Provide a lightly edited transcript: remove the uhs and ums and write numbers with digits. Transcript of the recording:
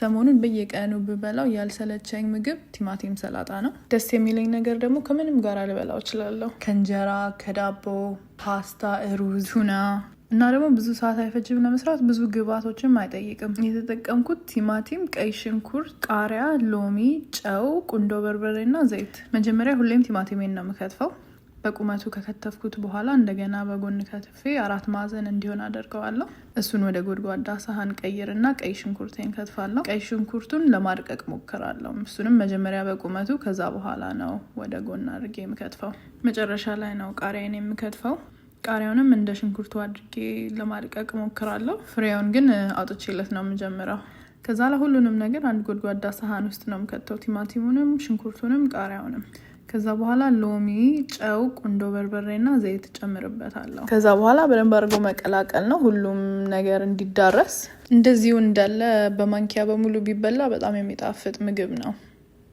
ሰሞኑን በየቀኑ ብበላው ያልሰለቸኝ ምግብ ቲማቲም ሰላጣ ነው። ደስ የሚለኝ ነገር ደግሞ ከምንም ጋር ልበላው እችላለሁ። ከእንጀራ፣ ከዳቦ፣ ፓስታ፣ ሩዝ፣ ቱና እና ደግሞ ብዙ ሰዓት አይፈጅም ለመስራት። ብዙ ግብአቶችም አይጠይቅም። የተጠቀምኩት ቲማቲም፣ ቀይ ሽንኩርት፣ ቃሪያ፣ ሎሚ፣ ጨው፣ ቁንዶ በርበሬ እና ዘይት። መጀመሪያ ሁሌም ቲማቲሜን ነው የምከትፈው። በቁመቱ ከከተፍኩት በኋላ እንደገና በጎን ከትፌ 4 ማዕዘን እንዲሆን አደርገዋለሁ። እሱን ወደ ጎድጓዳ ሳህን ቀይርና ቀይ ሽንኩርቴን ከትፋለሁ። ቀይ ሽንኩርቱን ለማድቀቅ ሞክራለሁ። እሱንም መጀመሪያ በቁመቱ ከዛ በኋላ ነው ወደ ጎን አድርጌ የምከትፈው። መጨረሻ ላይ ነው ቃሪያን የምከትፈው። ቃሪያውንም እንደ ሽንኩርቱ አድርጌ ለማድቀቅ ሞክራለሁ። ፍሬውን ግን አውጥቼለት ነው የምጀምረው። ከዛ ለሁሉንም ነገር አንድ ጎድጓዳ ሳህን ውስጥ ነው የምከተው። ቲማቲሙንም፣ ሽንኩርቱንም፣ ቃሪያውንም። ከዛ በኋላ ሎሚ፣ ጨው፣ ቁንዶ በርበሬና ዘይት ጨምርበታለሁ። ከዛ በኋላ በደንብ አድርጎ መቀላቀል ነው፣ ሁሉም ነገር እንዲዳረስ። እንደዚሁ እንዳለ በማንኪያ በሙሉ ቢበላ በጣም የሚጣፍጥ ምግብ ነው።